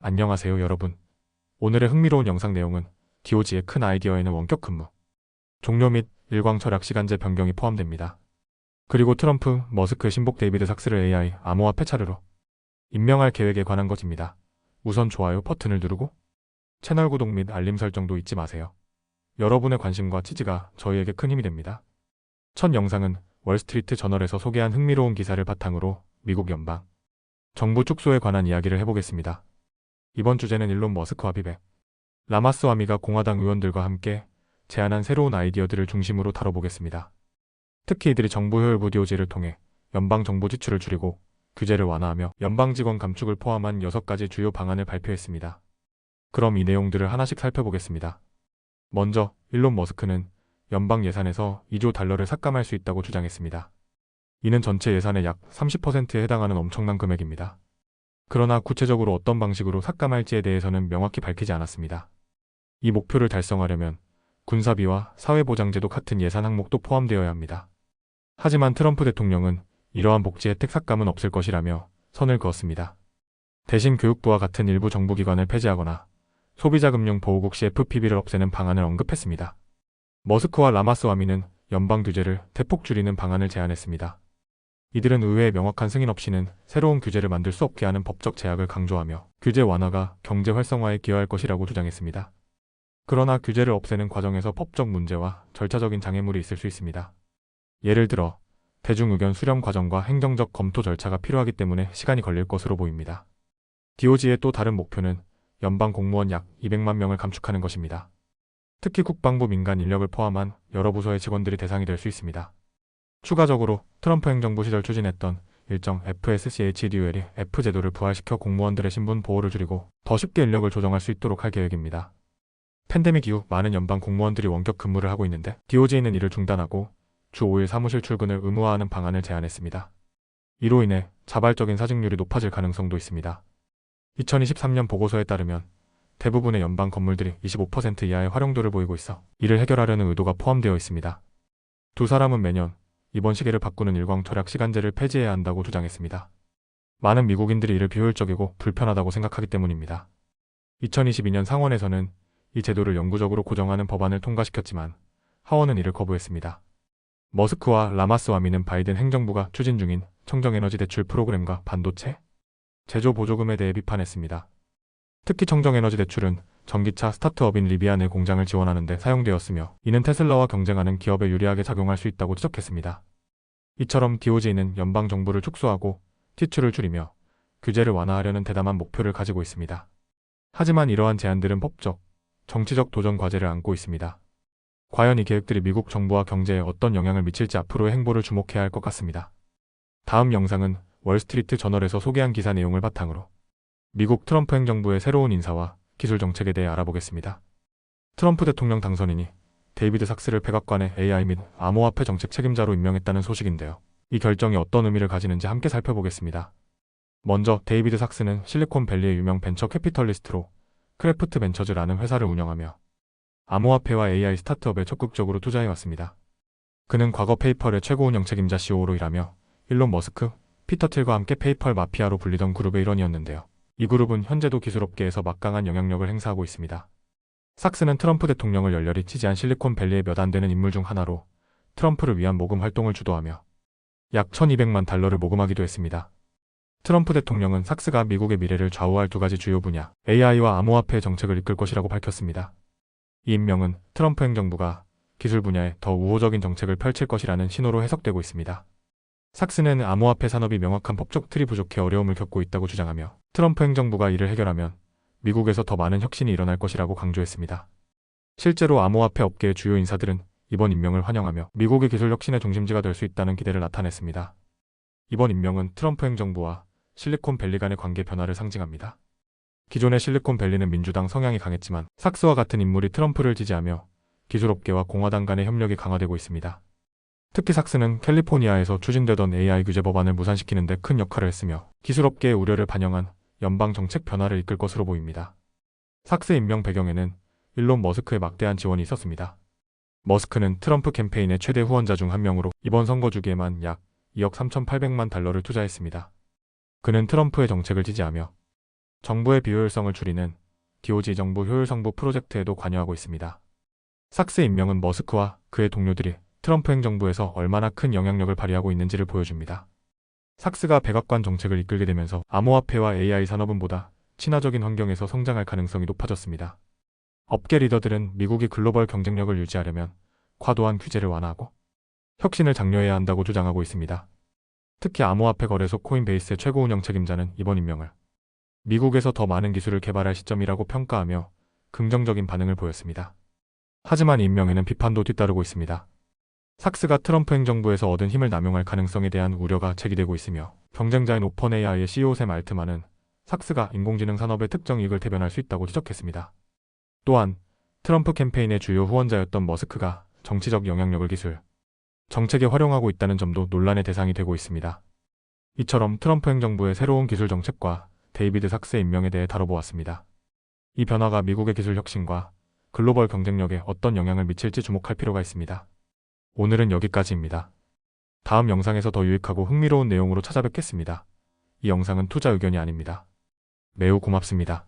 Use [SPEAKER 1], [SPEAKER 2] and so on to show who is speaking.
[SPEAKER 1] 안녕하세요 여러분. 오늘의 흥미로운 영상 내용은 DOG의 큰 아이디어에는 원격 근무, 종료 및 일광 절약 시간제 변경이 포함됩니다. 그리고 트럼프, 머스크, 신복 데이비드 삭스를 AI 암호화폐 차르로 임명할 계획에 관한 것입니다. 우선 좋아요 버튼을 누르고 채널 구독 및 알림 설정도 잊지 마세요. 여러분의 관심과 지지가 저희에게 큰 힘이 됩니다. 첫 영상은 월스트리트 저널에서 소개한 흥미로운 기사를 바탕으로 미국 연방 정부 축소에 관한 이야기를 해보겠습니다. 이번 주제는 일론 머스크와 비백 라마스와미가 공화당 의원들과 함께 제안한 새로운 아이디어들을 중심으로 다뤄보겠습니다. 특히 이들이 정부 효율부 DOG를 통해 연방 정부 지출을 줄이고 규제를 완화하며 연방 직원 감축을 포함한 6가지 주요 방안을 발표했습니다. 그럼 이 내용들을 하나씩 살펴보겠습니다. 먼저 일론 머스크는 연방 예산에서 2조 달러를 삭감할 수 있다고 주장했습니다. 이는 전체 예산의 약 30%에 해당하는 엄청난 금액입니다. 그러나 구체적으로 어떤 방식으로 삭감할지에 대해서는 명확히 밝히지 않았습니다. 이 목표를 달성하려면 군사비와 사회보장제도 같은 예산 항목도 포함되어야 합니다. 하지만 트럼프 대통령은 이러한 복지 혜택 삭감은 없을 것이라며 선을 그었습니다. 대신 교육부와 같은 일부 정부기관을 폐지하거나 소비자금융보호국 CFPB를 없애는 방안을 언급했습니다. 머스크와 라마스와미는 연방 규제를 대폭 줄이는 방안을 제안했습니다. 이들은 의회의 명확한 승인 없이는 새로운 규제를 만들 수 없게 하는 법적 제약을 강조하며 규제 완화가 경제 활성화에 기여할 것이라고 주장했습니다. 그러나 규제를 없애는 과정에서 법적 문제와 절차적인 장애물이 있을 수 있습니다. 예를 들어 대중의견 수렴 과정과 행정적 검토 절차가 필요하기 때문에 시간이 걸릴 것으로 보입니다. DOG의 또 다른 목표는 연방 공무원 약 200만 명을 감축하는 것입니다. 특히 국방부 민간 인력을 포함한 여러 부서의 직원들이 대상이 될 수 있습니다. 추가적으로 트럼프 행정부 시절 추진했던 일정 FSCHDUL이 F 제도를 부활시켜 공무원들의 신분 보호를 줄이고 더 쉽게 인력을 조정할 수 있도록 할 계획입니다. 팬데믹 이후 많은 연방 공무원들이 원격 근무를 하고 있는데 DOG는 이를 중단하고 주 5일 사무실 출근을 의무화하는 방안을 제안했습니다. 이로 인해 자발적인 사직률이 높아질 가능성도 있습니다. 2023년 보고서에 따르면 대부분의 연방 건물들이 25% 이하의 활용도를 보이고 있어 이를 해결하려는 의도가 포함되어 있습니다. 두 사람은 매년 이번 시기를 바꾸는 일광 절약 시간제를 폐지해야 한다고 주장했습니다. 많은 미국인들이 이를 비효율적이고 불편하다고 생각하기 때문입니다. 2022년 상원에서는 이 제도를 영구적으로 고정하는 법안을 통과시켰지만 하원은 이를 거부했습니다. 머스크와 라마스와미는 바이든 행정부가 추진 중인 청정에너지 대출 프로그램과 반도체 제조 보조금에 대해 비판했습니다. 특히 청정에너지 대출은 전기차 스타트업인 리비안의 공장을 지원하는 데 사용되었으며 이는 테슬라와 경쟁하는 기업에 유리하게 작용할 수 있다고 지적했습니다. 이처럼 DOG는 연방 정부를 축소하고 지출을 줄이며 규제를 완화하려는 대담한 목표를 가지고 있습니다. 하지만 이러한 제안들은 법적, 정치적 도전 과제를 안고 있습니다. 과연 이 계획들이 미국 정부와 경제에 어떤 영향을 미칠지 앞으로의 행보를 주목해야 할 것 같습니다. 다음 영상은 월스트리트 저널에서 소개한 기사 내용을 바탕으로 미국 트럼프 행정부의 새로운 인사와 기술 정책에 대해 알아보겠습니다. 트럼프 대통령 당선인이 데이비드 삭스를 백악관의 AI 및 암호화폐 정책 책임자로 임명했다는 소식인데요. 이 결정이 어떤 의미를 가지는지 함께 살펴보겠습니다. 먼저 데이비드 삭스는 실리콘밸리의 유명 벤처 캐피털리스트로 크래프트 벤처즈라는 회사를 운영하며 암호화폐와 AI 스타트업에 적극적으로 투자해왔습니다. 그는 과거 페이펄의 최고 운영 책임자 CEO로 일하며 일론 머스크, 피터 틸과 함께 페이펄 마피아로 불리던 그룹의 일원이었는데요. 이 그룹은 현재도 기술업계에서 막강한 영향력을 행사하고 있습니다. 삭스는 트럼프 대통령을 열렬히 지지한 실리콘밸리의 몇 안 되는 인물 중 하나로 트럼프를 위한 모금 활동을 주도하며 약 1200만 달러를 모금하기도 했습니다. 트럼프 대통령은 삭스가 미국의 미래를 좌우할 두 가지 주요 분야, AI와 암호화폐 정책을 이끌 것이라고 밝혔습니다. 이 임명은 트럼프 행정부가 기술 분야에 더 우호적인 정책을 펼칠 것이라는 신호로 해석되고 있습니다. 삭스는 암호화폐 산업이 명확한 법적 틀이 부족해 어려움을 겪고 있다고 주장하며 트럼프 행정부가 이를 해결하면 미국에서 더 많은 혁신이 일어날 것이라고 강조했습니다. 실제로 암호화폐 업계의 주요 인사들은 이번 임명을 환영하며 미국의 기술 혁신의 중심지가 될 수 있다는 기대를 나타냈습니다. 이번 임명은 트럼프 행정부와 실리콘밸리 간의 관계 변화를 상징합니다. 기존의 실리콘밸리는 민주당 성향이 강했지만 삭스와 같은 인물이 트럼프를 지지하며 기술업계와 공화당 간의 협력이 강화되고 있습니다. 특히 삭스는 캘리포니아에서 추진되던 AI 규제 법안을 무산시키는 데 큰 역할을 했으며 기술업계의 우려를 반영한 연방 정책 변화를 이끌 것으로 보입니다. 삭스 임명 배경에는 일론 머스크의 막대한 지원이 있었습니다. 머스크는 트럼프 캠페인의 최대 후원자 중 한 명으로 이번 선거 주기에만 약 2억 3,800만 달러를 투자했습니다. 그는 트럼프의 정책을 지지하며 정부의 비효율성을 줄이는 DOG 정부 효율성부 프로젝트에도 관여하고 있습니다. 삭스 임명은 머스크와 그의 동료들이 트럼프 행정부에서 얼마나 큰 영향력을 발휘하고 있는지를 보여줍니다. 삭스가 백악관 정책을 이끌게 되면서 암호화폐와 AI 산업은 보다 친화적인 환경에서 성장할 가능성이 높아졌습니다. 업계 리더들은 미국이 글로벌 경쟁력을 유지하려면 과도한 규제를 완화하고 혁신을 장려해야 한다고 주장하고 있습니다. 특히 암호화폐 거래소 코인베이스의 최고 운영 책임자는 이번 임명을 미국에서 더 많은 기술을 개발할 시점이라고 평가하며 긍정적인 반응을 보였습니다. 하지만 이 임명에는 비판도 뒤따르고 있습니다. 삭스가 트럼프 행정부에서 얻은 힘을 남용할 가능성에 대한 우려가 제기되고 있으며 경쟁자인 오펀AI의 CEO 샘 알트만은 삭스가 인공지능 산업의 특정 이익을 대변할 수 있다고 지적했습니다. 또한 트럼프 캠페인의 주요 후원자였던 머스크가 정치적 영향력을 기술, 정책에 활용하고 있다는 점도 논란의 대상이 되고 있습니다. 이처럼 트럼프 행정부의 새로운 기술 정책과 데이비드 삭스의 임명에 대해 다뤄보았습니다. 이 변화가 미국의 기술 혁신과 글로벌 경쟁력에 어떤 영향을 미칠지 주목할 필요가 있습니다. 오늘은 여기까지입니다. 다음 영상에서 더 유익하고 흥미로운 내용으로 찾아뵙겠습니다. 이 영상은 투자 의견이 아닙니다. 매우 고맙습니다.